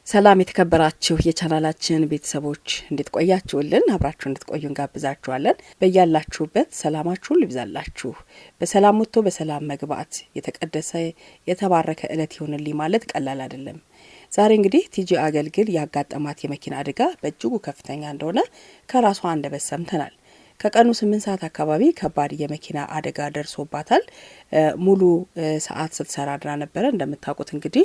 ሰላም የተከበራችሁ የቻናላችን ቤተሰቦች እንዴት ቆያችሁልን? አብራችሁ እንድትቆዩን ጋብዛችኋለን። በያላችሁበት ሰላማችሁ ይብዛላችሁ። በሰላም ወጥቶ በሰላም መግባት የተቀደሰ የተባረከ እለት ይሁንልኝ ማለት ቀላል አይደለም። ዛሬ እንግዲህ ቲጂ አገልግል ያጋጠማት የመኪና አደጋ በእጅጉ ከፍተኛ እንደሆነ ከራሷ አንደበት ሰምተናል። ከቀኑ 8 ሰዓት አካባቢ ከባድ የመኪና አደጋ ደርሶባታል። ሙሉ ሰዓት ስትሰራ አድራ ነበረ። እንደምታውቁት እንግዲህ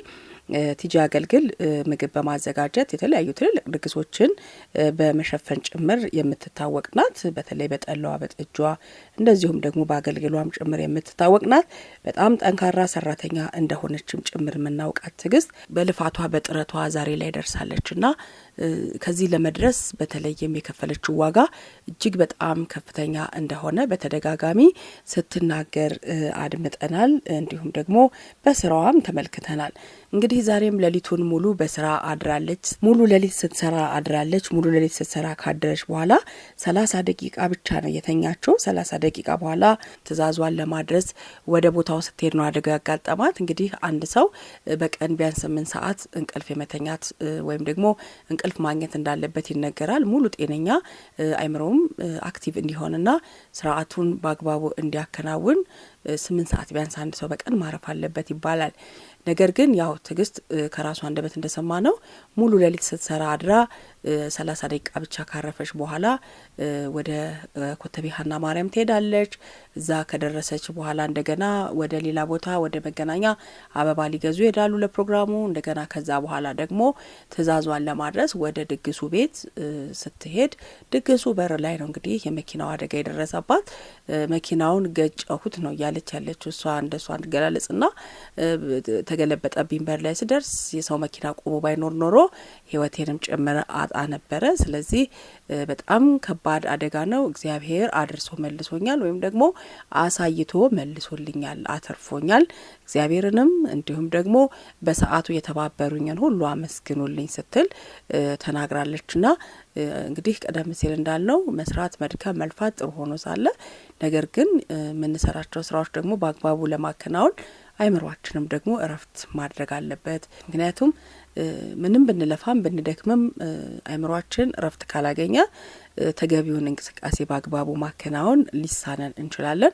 ቲጂ አገልግል ምግብ በማዘጋጀት የተለያዩ ትልልቅ ድግሶችን በመሸፈን ጭምር የምትታወቅ ናት። በተለይ በጠላዋ በጥጇ እንደዚሁም ደግሞ በአገልግሏም ጭምር የምትታወቅ ናት። በጣም ጠንካራ ሰራተኛ እንደሆነችም ጭምር የምናውቃት ትግስት በልፋቷ በጥረቷ ዛሬ ላይ ደርሳለችና ከዚህ ለመድረስ በተለይም የከፈለችው ዋጋ እጅግ በጣም ከፍተኛ እንደሆነ በተደጋጋሚ ስትናገር አድምጠናል። እንዲሁም ደግሞ በስራዋም ተመልክተናል። እንግዲህ ዛሬም ሌሊቱን ሙሉ በስራ አድራለች። ሙሉ ሌሊት ስትሰራ አድራለች። ሙሉ ሌሊት ስትሰራ ካደረች በኋላ 30 ደቂቃ ብቻ ነው የተኛችው። 30 ደቂቃ በኋላ ትዕዛዟን ለማድረስ ወደ ቦታው ስትሄድ ነው አደጋ ያጋጠማት። እንግዲህ አንድ ሰው በቀን ቢያንስ 8 ሰዓት እንቅልፍ የመተኛት ወይም ደግሞ እንቅልፍ ማግኘት እንዳለበት ይነገራል። ሙሉ ጤነኛ አይምሮም አክቲቭ እንዲሆንና ስርዓቱን በአግባቡ እንዲያከናውን 8 ሰዓት ቢያንስ አንድ ሰው በቀን ማረፍ አለበት ይባላል። ነገር ግን ያው ትግስት ከራሷ አንደበት እንደሰማ ነው ሙሉ ሌሊት ስትሰራ አድራ 30 ደቂቃ ብቻ ካረፈች በኋላ ወደ ኮተቤ ሀና ማርያም ትሄዳለች። እዛ ከደረሰች በኋላ እንደገና ወደ ሌላ ቦታ ወደ መገናኛ አበባ ሊገዙ ይሄዳሉ ለፕሮግራሙ። እንደገና ከዛ በኋላ ደግሞ ትዕዛዟን ለማድረስ ወደ ድግሱ ቤት ስትሄድ ድግሱ በር ላይ ነው እንግዲህ የመኪናው አደጋ የደረሰባት። መኪናውን ገጨሁት ነው ያለች ያለችው እሷ እንደሷ እንገላለጽና ተገለበጠብኝ በር ላይ ስደርስ የሰው መኪና ቆሞ ባይኖር ኖሮ ህይወቴንም ጭምር አጣ ነበረ። ስለዚህ በጣም ከባድ አደጋ ነው። እግዚአብሔር አድርሶ መልሶኛል ወይም ደግሞ አሳይቶ መልሶልኛል፣ አተርፎኛል። እግዚአብሔርንም እንዲሁም ደግሞ በሰዓቱ የተባበሩኝን ሁሉ አመስግኑልኝ ስትል ተናግራለችና እንግዲህ ቀደም ሲል እንዳልነው መስራት መድከም መልፋት ጥሩ ሆኖ ሳለ ነገር ግን የምንሰራቸው ስራዎች ደግሞ በአግባቡ ለማከናወን አይምሯችንም ደግሞ እረፍት ማድረግ አለበት። ምክንያቱም ምንም ብንለፋም ብንደክምም አይምሯችን እረፍት ካላገኘ ተገቢውን እንቅስቃሴ በአግባቡ ማከናወን ሊሳነን እንችላለን።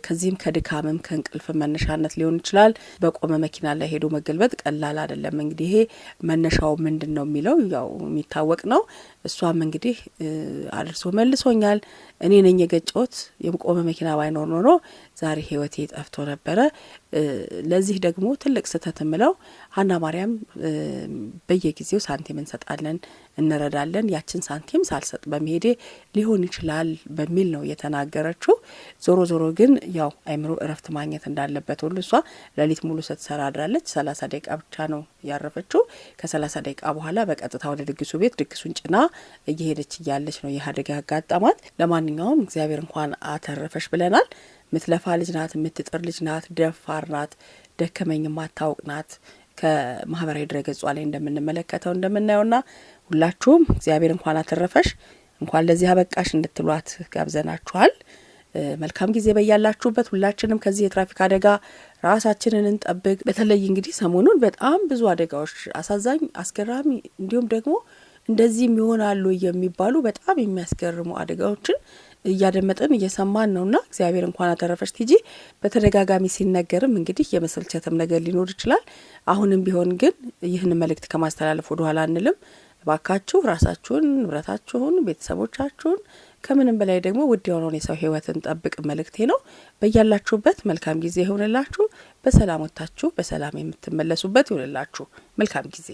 ከዚህም ከድካምም ከእንቅልፍ መነሻነት ሊሆን ይችላል። በቆመ መኪና ላይ ሄዶ መገልበጥ ቀላል አይደለም። እንግዲህ ይሄ መነሻው ምንድነው የሚለው ያው የሚታወቅ ነው። እሷም እንግዲህ አድርሶ መልሶኛል፣ እኔ ነኝ የገጨሁት፣ የቆመ መኪና ባይኖር ኖሮ ዛሬ ህይወቴ ጠፍቶ ነበረ። ለዚህ ደግሞ ትልቅ ስህተት ምለው ሀና ማርያም በየጊዜው ሳንቲም እንሰጣለን እንረዳለን፣ ያችን ሳንቲም ሳልሰጥ በመሄዴ ሊሆን ይችላል በሚል ነው የተናገረችው። ዞሮ ዞሮ ግን ያው አይምሮ እረፍት ማግኘት እንዳለበት ሁሉ እሷ ሌሊት ሙሉ ስትሰራ አድራለች። 30 ደቂቃ ብቻ ነው ያረፈችው። ከ30 ደቂቃ በኋላ በቀጥታ ወደ ድግሱ ቤት ድግሱን ጭና እየሄደች እያለች ነው ይህ አደጋ ያጋጠማት። ለማንኛውም እግዚአብሔር እንኳን አተረፈሽ ብለናል። ምትለፋ ልጅ ናት፣ ምትጥር ልጅ ናት፣ ደፋር ናት፣ ደከመኝ ማታውቅ ናት። ከማህበራዊ ድረገጿ ላይ እንደምንመለከተው እንደምናየውና ሁላችሁም እግዚአብሔር እንኳን አተረፈሽ እንኳን ለዚህ አበቃሽ እንድትሏት ጋብዘናችኋል። መልካም ጊዜ በያላችሁበት። ሁላችንም ከዚህ የትራፊክ አደጋ ራሳችንን እንጠብቅ። በተለይ እንግዲህ ሰሞኑን በጣም ብዙ አደጋዎች አሳዛኝ፣ አስገራሚ እንዲሁም ደግሞ እንደዚህም ይሆናሉ የሚባሉ በጣም የሚያስገርሙ አደጋዎችን እያደመጥን እየሰማን ነውና እግዚአብሔር እንኳን አተረፈሽ ቲጂ። በተደጋጋሚ ሲነገርም እንግዲህ የመሰልቸትም ነገር ሊኖር ይችላል። አሁንም ቢሆን ግን ይህን መልእክት ከማስተላለፍ ወደ ኋላ አንልም። ባካችሁ ራሳችሁን፣ ንብረታችሁን፣ ቤተሰቦቻችሁን ከምንም በላይ ደግሞ ውድ የሆነውን የሰው ህይወትን ጠብቅ መልእክቴ ነው። በያላችሁበት መልካም ጊዜ ይሁንላችሁ። በሰላም ወጥታችሁ በሰላም የምትመለሱበት ይሁንላችሁ። መልካም ጊዜ